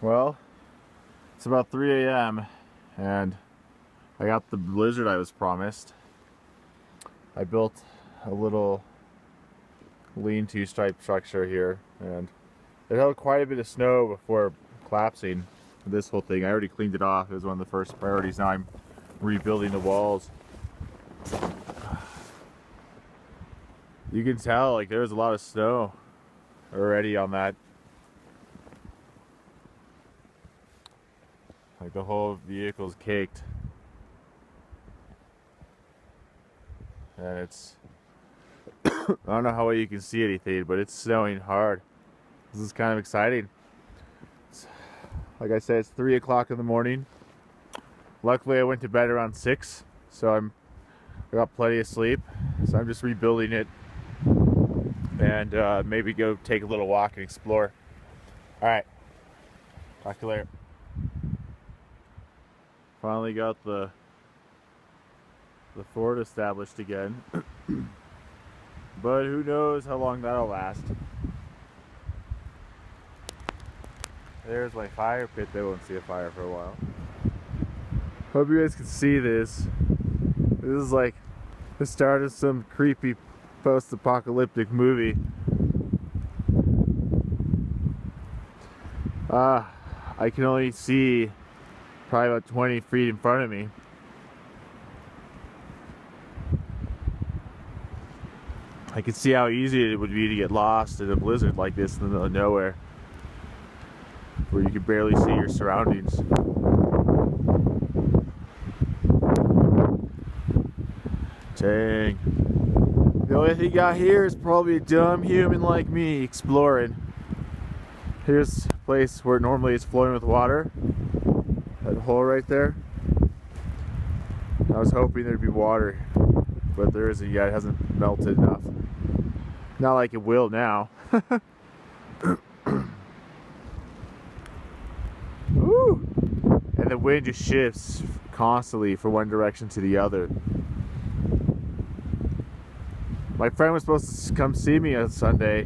Well, it's about 3 a.m. and I got the blizzard I was promised. I built a little lean-to stripe structure here, and it held quite a bit of snow before collapsing. This whole thing, I already cleaned it off. It was one of the first priorities. Now I'm rebuilding the walls. You can tell, like, there's a lot of snow already on that. Like, the whole vehicle's caked. And it's I don't know how well you can see anything, but it's snowing hard. This is kind of exciting. Like I said, it's 3 o'clock in the morning. Luckily I went to bed around 6, so I got plenty of sleep. So I'm just rebuilding it and maybe go take a little walk and explore. Alright, talk to you later. Finally got the fort established again. But who knows how long that'll last. There's my fire pit. They won't see a fire for a while. Hope you guys can see this. This is like the start of some creepy post-apocalyptic movie. I can only see probably about 20 feet in front of me. I can see how easy it would be to get lost in a blizzard like this in the middle of nowhere, where you can barely see your surroundings. Dang. The only thing out here is probably a dumb human like me exploring. Here's a place where normally it's flowing with water. That hole right there. I was hoping there'd be water, but there isn't yet. It hasn't melted enough. Not like it will now. Woo! And the wind just shifts constantly from one direction to the other. My friend was supposed to come see me on Sunday.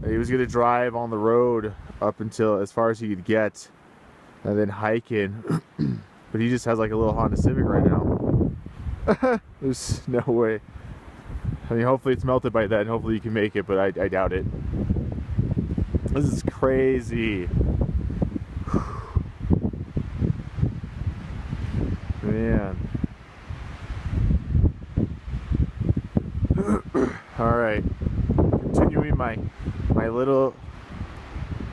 He was going to drive on the road up until as far as he could get and then hike in. But he just has like a little Honda Civic right now. There's no way. I mean, hopefully it's melted by then. Hopefully you can make it, but I doubt it. This is crazy. Man. Alright. Continuing my little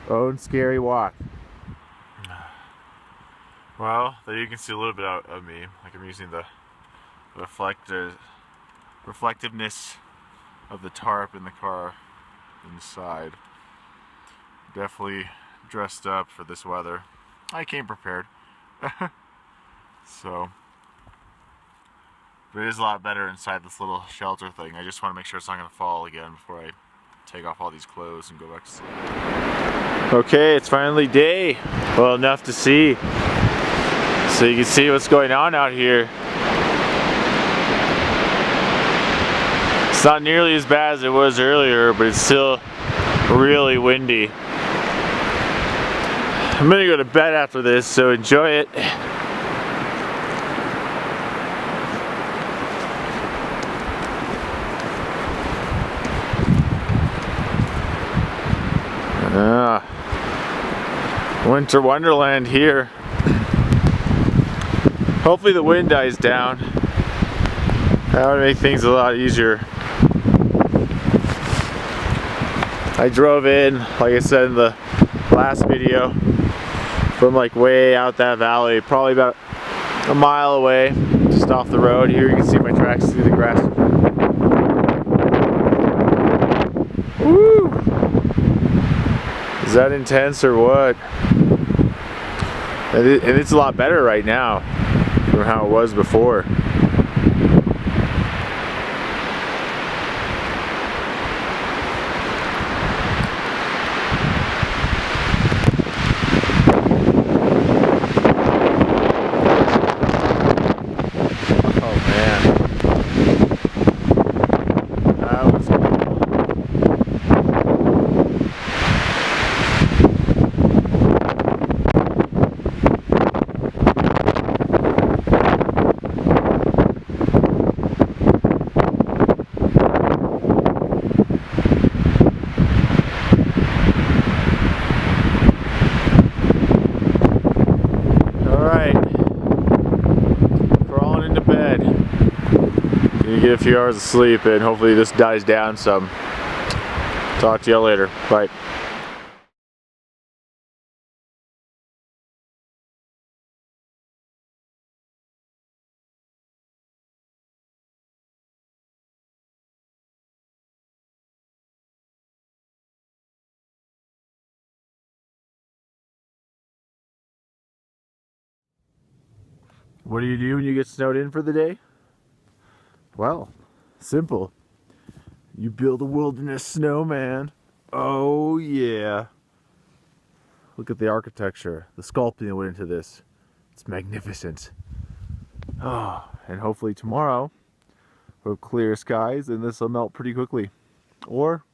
own scary walk. Well, there you can see a little bit out of me. Like I'm using the reflectiveness of the tarp in the car inside. Definitely dressed up for this weather. I came prepared. So, but it is a lot better inside this little shelter thing. I just want to make sure it's not going to fall again before I take off all these clothes and go back to sleep. Okay, it's finally day. Well, enough to see. So you can see what's going on out here. It's not nearly as bad as it was earlier, but it's still really windy. I'm gonna go to bed after this, so enjoy it. Winter wonderland here. Hopefully the wind dies down. That would make things a lot easier. I drove in, like I said in the last video, from like way out that valley, probably about a mile away, just off the road. Here you can see my tracks through the grass. Woo! Is that intense or what? And it's a lot better right now from how it was before. get a few hours of sleep, and hopefully this dies down some. Talk to you later. Bye. What do you do when you get snowed in for the day? Well, simple. You build a wilderness snowman. Oh yeah. Look at the architecture, the sculpting that went into this. It's magnificent. Oh, and hopefully tomorrow we'll have clear skies and this will melt pretty quickly. Or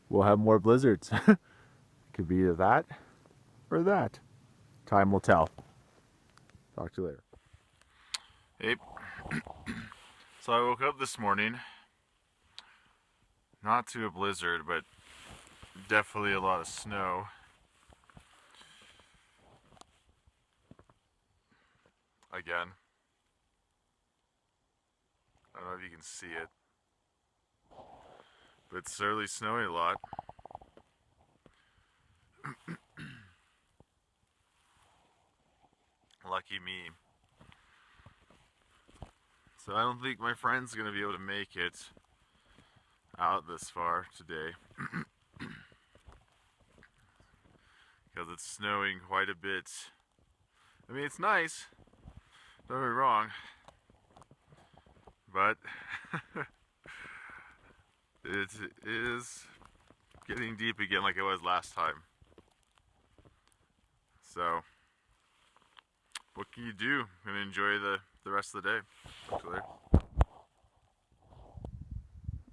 we'll have more blizzards. Could be either that or that. Time will tell. Talk to you later. Hey. So I woke up this morning, not to a blizzard, but definitely a lot of snow. Again. I don't know if you can see it, but it's certainly snowing a lot. Lucky me. So I don't think my friend's gonna be able to make it out this far today. Because it's snowing quite a bit. I mean, it's nice, don't get me wrong, but it is getting deep again like it was last time. So, what can you do? I'm gonna enjoy the rest of the day. Talk to you later.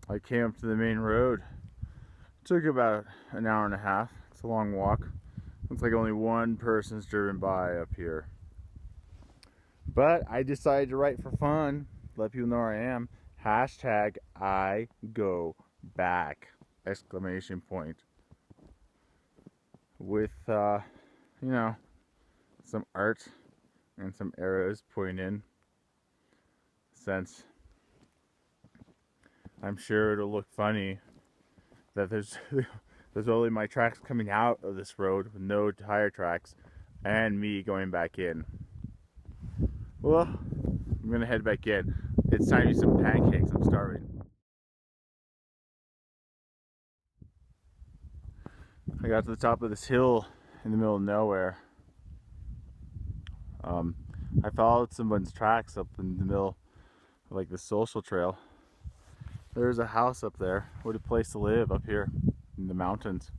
I came up to the main road. It took about an hour and a half. It's a long walk. Looks like only one person's driven by up here. But I decided to write for fun, let people know where I am. Hashtag I go back! Exclamation point. With, you know, some art and some arrows pointing in. Since I'm sure it'll look funny that there's only my tracks coming out of this road with no tire tracks and me going back in. Well, I'm gonna head back in. It's time to eat some pancakes. I'm starving. I got to the top of this hill in the middle of nowhere. I followed someone's tracks up in the middle of like the social trail. There's a house up there. What a place to live up here in the mountains.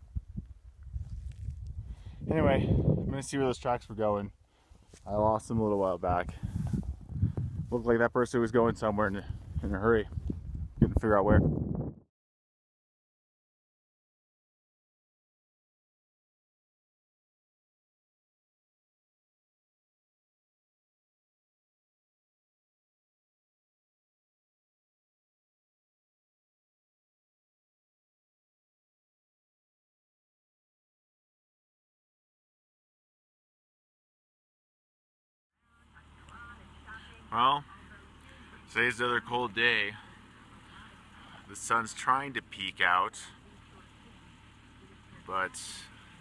Anyway, I'm gonna see where those tracks were going. I lost them a little while back. Looked like that person was going somewhere in a hurry. Couldn't figure out where. Well, today's another cold day. The sun's trying to peek out, but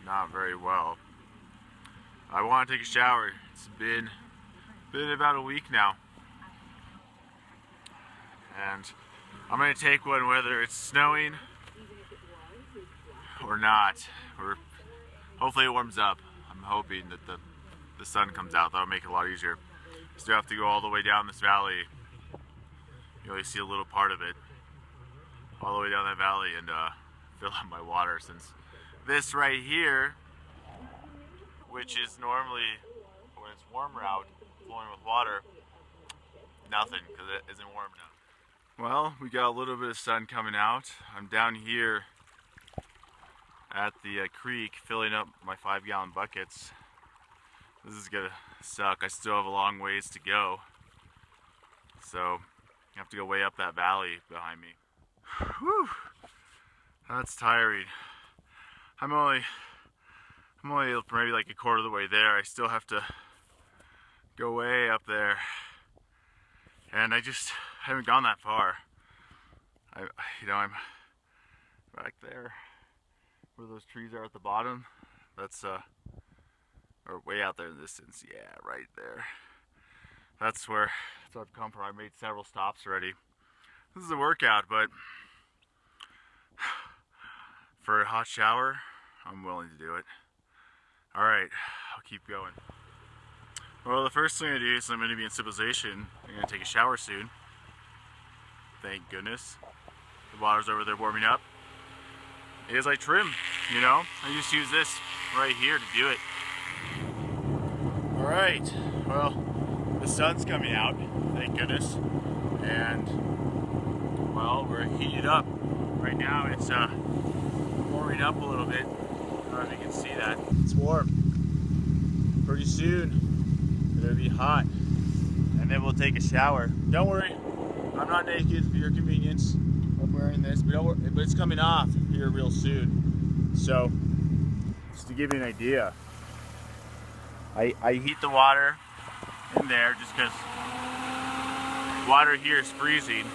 not very well. I want to take a shower. It's been about a week now. And I'm going to take one whether it's snowing or not. Or hopefully it warms up. I'm hoping that the sun comes out. That'll make it a lot easier. Still have to go all the way down this valley. You only see a little part of it. All the way down that valley and fill up my water, since this right here, which is normally when it's warmer out, flowing with water, nothing, because it isn't warm enough. Well, we got a little bit of sun coming out. I'm down here at the creek filling up my 5-gallon buckets. This is gonna suck. I still have a long ways to go, so I have to go way up that valley behind me. Whew, that's tiring. I'm only maybe like a quarter of the way there. I still have to go way up there, and I just haven't gone that far. I'm back there where those trees are at the bottom. That's or way out there in the distance. Yeah, right there. That's where I've come from. I made several stops already. This is a workout, but for a hot shower, I'm willing to do it. All right, I'll keep going. Well, the first thing I do is I'm going to be in civilization. I'm going to take a shower soon. Thank goodness. The water's over there warming up. As I trim, you know, I just use this right here to do it. All right, well, the sun's coming out, thank goodness. And, well, we're heated up. Right now it's warming up a little bit. I don't know if you can see that. It's warm. Pretty soon, it'll be hot. And then we'll take a shower. Don't worry, I'm not naked for your convenience. I'm wearing this, but it's coming off here real soon. So, just to give you an idea, I heat the water in there just because water here is freezing.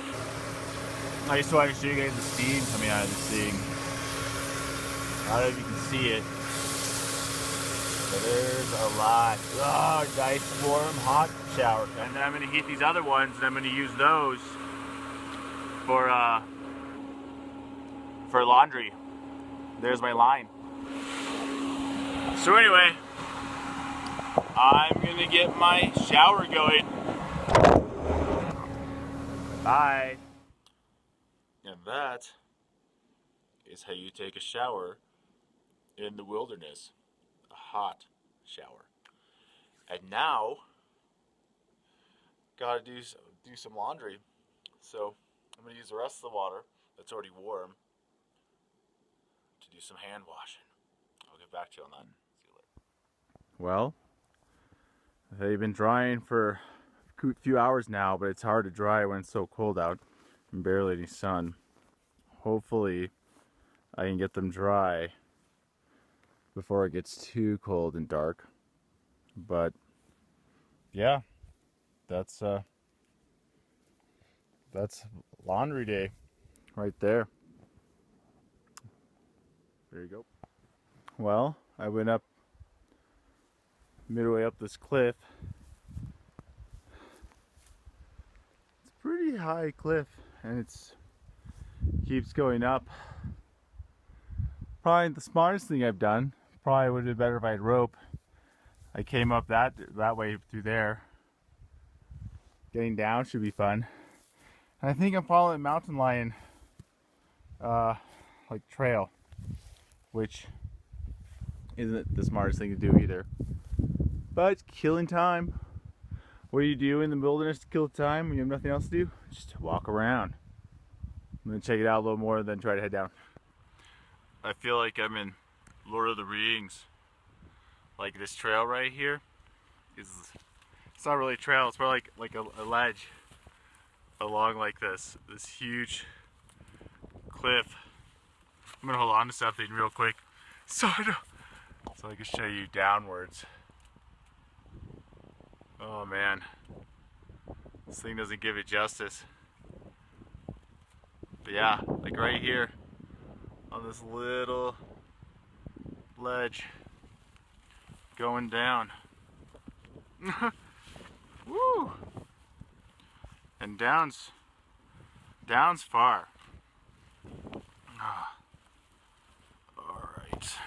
I just wanted to show you guys the steam coming out of this thing. I don't know if you can see it, but there's a lot. Oh, nice warm hot shower. And then I'm going to heat these other ones, and I'm going to use those for laundry. There's my line. So anyway, I'm gonna get my shower going. Bye. And that is how you take a shower in the wilderness. A hot shower. And now, gotta do some laundry. So I'm gonna use the rest of the water that's already warm to do some hand washing. I'll get back to you on that. See you later. Well, they've been drying for a few hours now, but it's hard to dry when it's so cold out and barely any sun. Hopefully I can get them dry before it gets too cold and dark. But yeah, that's laundry day right there. There you go. Well, I went up midway up this cliff. It's a pretty high cliff and it keeps going up. Probably the smartest thing I've done. Probably would have been better if I had rope. I came up that way through there. Getting down should be fun. And I think I'm following mountain lion like trail, which isn't the smartest thing to do either. But it's killing time. What do you do in the wilderness to kill time when you have nothing else to do? Just walk around. I'm gonna check it out a little more, then try to head down. I feel like I'm in Lord of the Rings. Like this trail right here it's not really a trail, it's more like a ledge along like this huge cliff. I'm gonna hold on to something real quick so I can show you downwards. Oh man, this thing doesn't give it justice. But yeah, like right here on this little ledge going down. Woo! And down's far. Alright.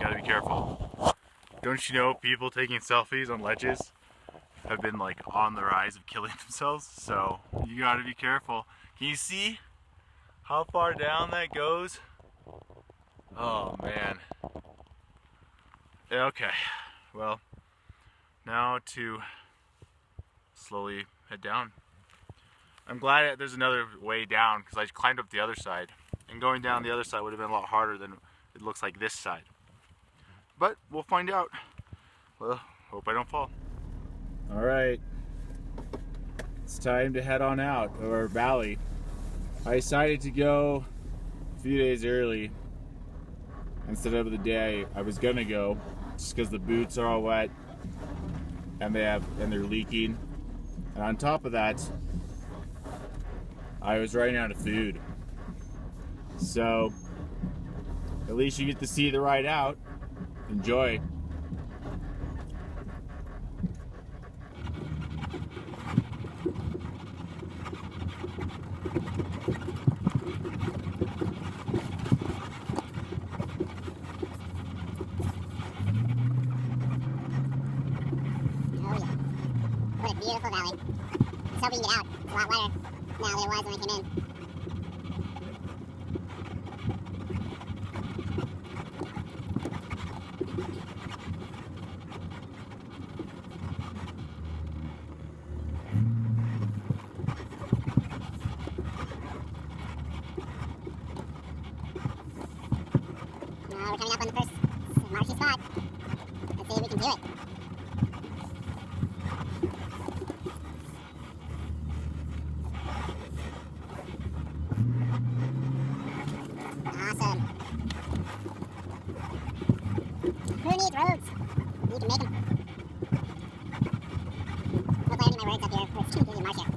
Gotta be careful. Don't you know people taking selfies on ledges have been like on the rise of killing themselves? So you gotta be careful. Can you see how far down that goes? Oh man. Okay. Well, now to slowly head down. I'm glad there's another way down because I climbed up the other side. And going down the other side would have been a lot harder than it looks like this side. But we'll find out. Well, hope I don't fall. Alright. It's time to head on out of our valley. I decided to go a few days early instead of the day I was gonna go, just because the boots are all wet and they're leaking. And on top of that, I was running out of food. So, at least you get to see the ride out. Enjoy. What a beautiful valley. Let's hope we can get out. It's a lot wetter now than it was when I came in. We're coming up on the first marshy spot. Let's see if we can do it. Awesome. Who needs roads? You can make them. Hopefully I need my words up here. It's too busy marsh here.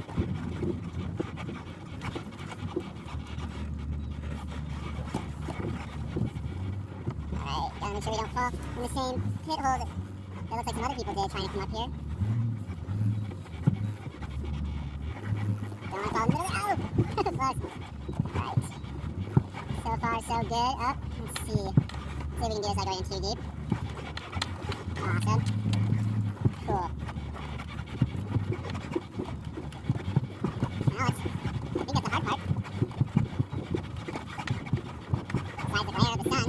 Alright, gotta make sure we don't fall in the same pit hole that looks like some other people did trying to come up here. Don't want to fall in the middle. Oh! Close. Alright. So far, so good. Up. Let's see. Let's see if we can do this without going too deep. Awesome. Cool. Now I think that's the hard part. Besides the glare of the sun.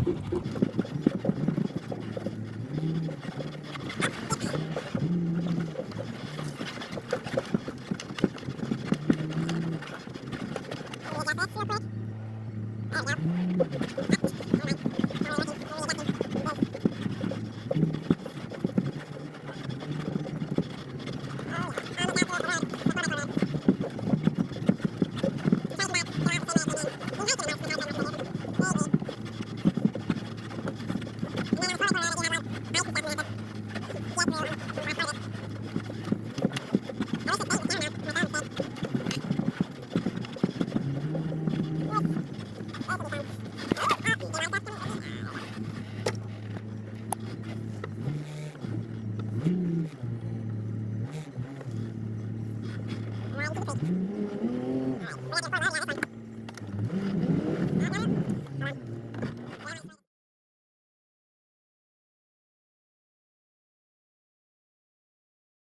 Alright,